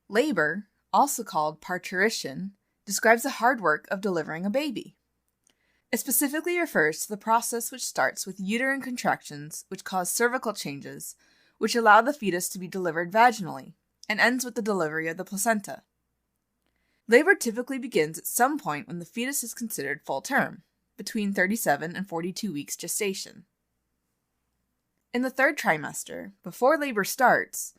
Labor, also called parturition, describes the hard work of delivering a baby. It specifically refers to the process which starts with uterine contractions which cause cervical changes, which allow the fetus to be delivered vaginally, and ends with the delivery of the placenta. Labor typically begins at some point when the fetus is considered full term, between 37 and 42 weeks gestation. In the third trimester, before labor starts,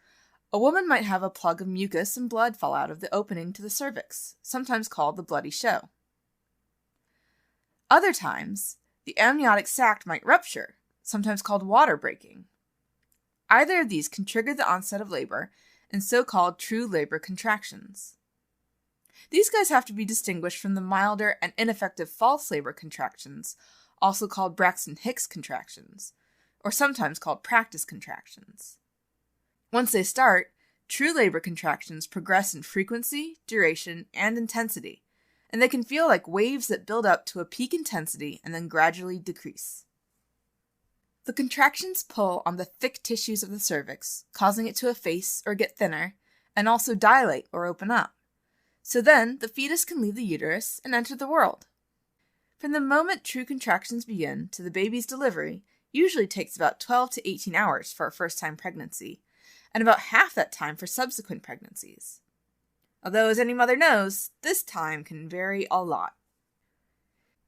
a woman might have a plug of mucus and blood fall out of the opening to the cervix, sometimes called the bloody show. Other times, the amniotic sac might rupture, sometimes called water breaking. Either of these can trigger the onset of labor and so-called true labor contractions. These guys have to be distinguished from the milder and ineffective false labor contractions, also called Braxton-Hicks contractions, or sometimes called practice contractions. Once they start, true labor contractions progress in frequency, duration, and intensity, and they can feel like waves that build up to a peak intensity and then gradually decrease. The contractions pull on the thick tissues of the cervix, causing it to efface or get thinner, and also dilate or open up. So then, the fetus can leave the uterus and enter the world. From the moment true contractions begin to the baby's delivery usually takes about 12 to 18 hours for a first-time pregnancy, and about half that time for subsequent pregnancies. Although, as any mother knows, this time can vary a lot.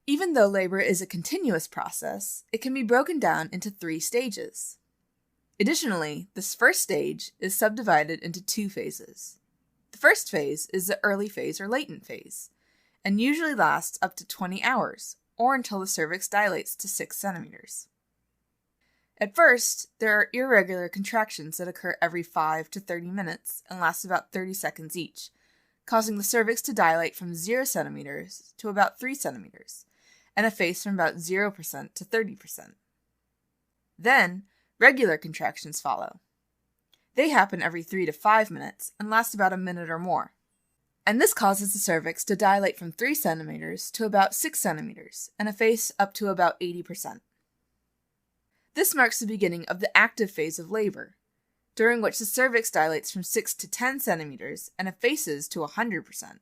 Even though labor is a continuous process, it can be broken down into 3 stages. Additionally, this first stage is subdivided into 2 phases. The first phase is the early phase or latent phase, and usually lasts up to 20 hours, or until the cervix dilates to 6 centimeters. At first, there are irregular contractions that occur every 5 to 30 minutes and last about 30 seconds each, causing the cervix to dilate from 0 centimeters to about 3 centimeters, and efface from about 0% to 30%. Then, regular contractions follow. They happen every 3 to 5 minutes and last about a minute or more. And this causes the cervix to dilate from 3 centimeters to about 6 centimeters and efface up to about 80%. This marks the beginning of the active phase of labor, during which the cervix dilates from 6 to 10 centimeters and effaces to 100%.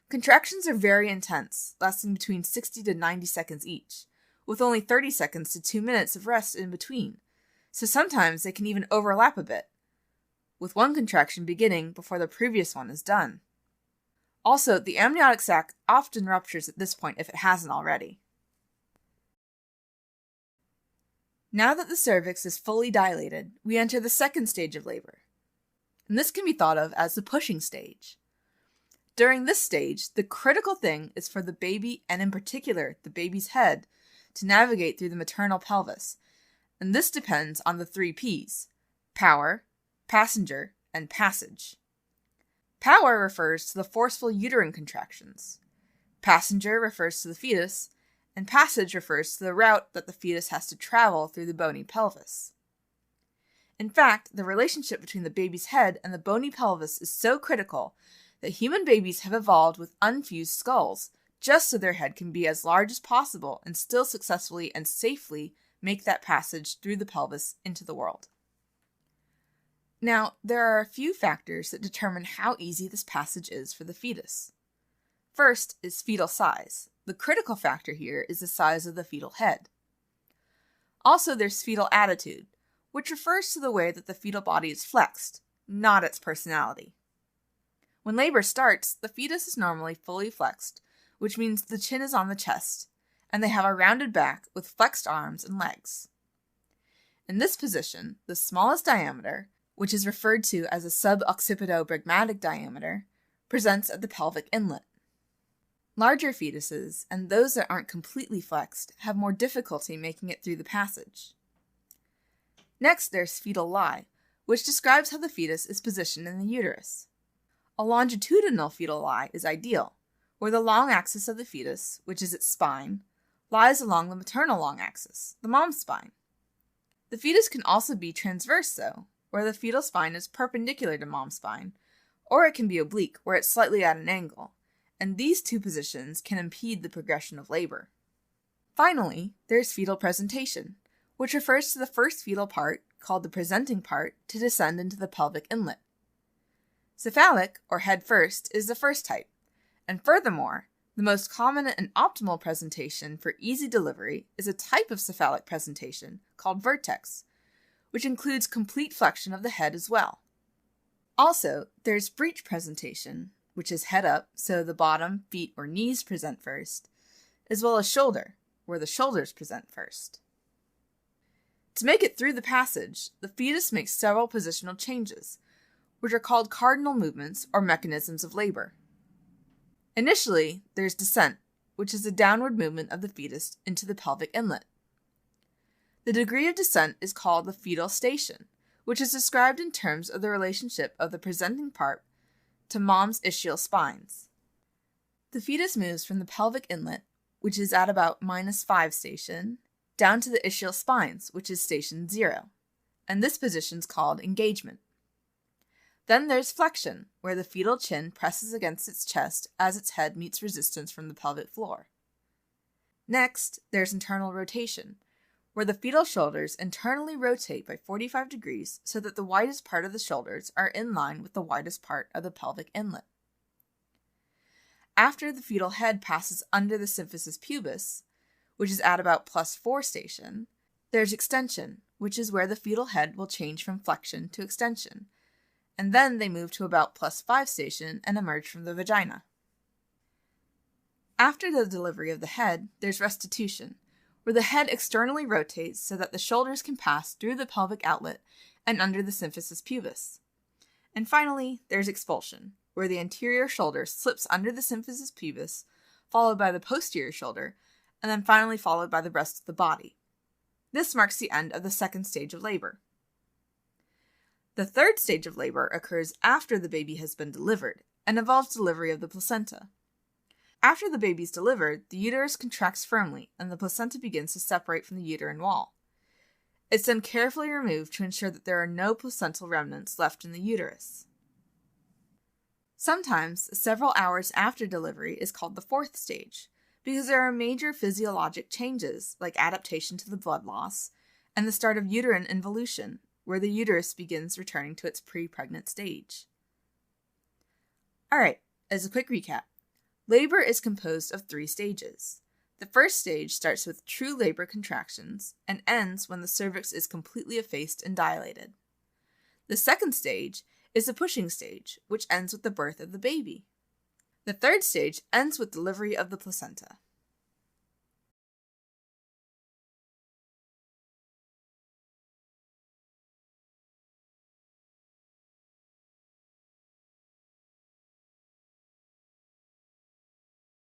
Contractions are very intense, lasting between 60 to 90 seconds each, with only 30 seconds to 2 minutes of rest in between, so sometimes they can even overlap a bit, with one contraction beginning before the previous one is done. Also, the amniotic sac often ruptures at this point if it hasn't already. Now that the cervix is fully dilated, we enter the second stage of labor, and this can be thought of as the pushing stage. During this stage, the critical thing is for the baby, and in particular the baby's head, to navigate through the maternal pelvis, and this depends on the 3 P's: power, passenger, and passage. Power refers to the forceful uterine contractions. Passenger refers to the fetus, and passage refers to the route that the fetus has to travel through the bony pelvis. In fact, the relationship between the baby's head and the bony pelvis is so critical that human babies have evolved with unfused skulls, just so their head can be as large as possible and still successfully and safely make that passage through the pelvis into the world. Now, there are a few factors that determine how easy this passage is for the fetus. First is fetal size. The critical factor here is the size of the fetal head. Also, there's fetal attitude, which refers to the way that the fetal body is flexed, not its personality. When labor starts, the fetus is normally fully flexed, which means the chin is on the chest, and they have a rounded back with flexed arms and legs. In this position, the smallest diameter, which is referred to as a suboccipitobregmatic diameter, presents at the pelvic inlet. Larger fetuses, and those that aren't completely flexed, have more difficulty making it through the passage. Next, there's fetal lie, which describes how the fetus is positioned in the uterus. A longitudinal fetal lie is ideal, where the long axis of the fetus, which is its spine, lies along the maternal long axis, the mom's spine. The fetus can also be transverse, though, where the fetal spine is perpendicular to mom's spine, or it can be oblique, where it's slightly at an angle, and these 2 positions can impede the progression of labor. Finally, there's fetal presentation, which refers to the first fetal part, called the presenting part, to descend into the pelvic inlet. Cephalic, or head first, is the first type, and furthermore, the most common and optimal presentation for easy delivery is a type of cephalic presentation called vertex, which includes complete flexion of the head as well. Also, there's breech presentation, which is head up, so the bottom, feet, or knees present first, as well as shoulder, where the shoulders present first. To make it through the passage, the fetus makes several positional changes, which are called cardinal movements or mechanisms of labor. Initially, there's descent, which is a downward movement of the fetus into the pelvic inlet. The degree of descent is called the fetal station, which is described in terms of the relationship of the presenting part to mom's ischial spines. The fetus moves from the pelvic inlet, which is at about -5 station, down to the ischial spines, which is station 0, and this position is called engagement. Then there's flexion, where the fetal chin presses against its chest as its head meets resistance from the pelvic floor. Next, there's internal rotation, where the fetal shoulders internally rotate by 45 degrees so that the widest part of the shoulders are in line with the widest part of the pelvic inlet. After the fetal head passes under the symphysis pubis, which is at about +4 station, there's extension, which is where the fetal head will change from flexion to extension, and then they move to about +5 station and emerge from the vagina. After the delivery of the head, there's restitution, where the head externally rotates so that the shoulders can pass through the pelvic outlet and under the symphysis pubis. And finally, there's expulsion, where the anterior shoulder slips under the symphysis pubis, followed by the posterior shoulder, and then finally followed by the rest of the body. This marks the end of the second stage of labor. The third stage of labor occurs after the baby has been delivered and involves delivery of the placenta. After the baby is delivered, the uterus contracts firmly and the placenta begins to separate from the uterine wall. It's then carefully removed to ensure that there are no placental remnants left in the uterus. Sometimes, several hours after delivery is called the fourth stage, because there are major physiologic changes like adaptation to the blood loss and the start of uterine involution, where the uterus begins returning to its pre-pregnant stage. Alright, as a quick recap, labor is composed of 3 stages. The first stage starts with true labor contractions and ends when the cervix is completely effaced and dilated. The second stage is the pushing stage, which ends with the birth of the baby. The third stage ends with delivery of the placenta.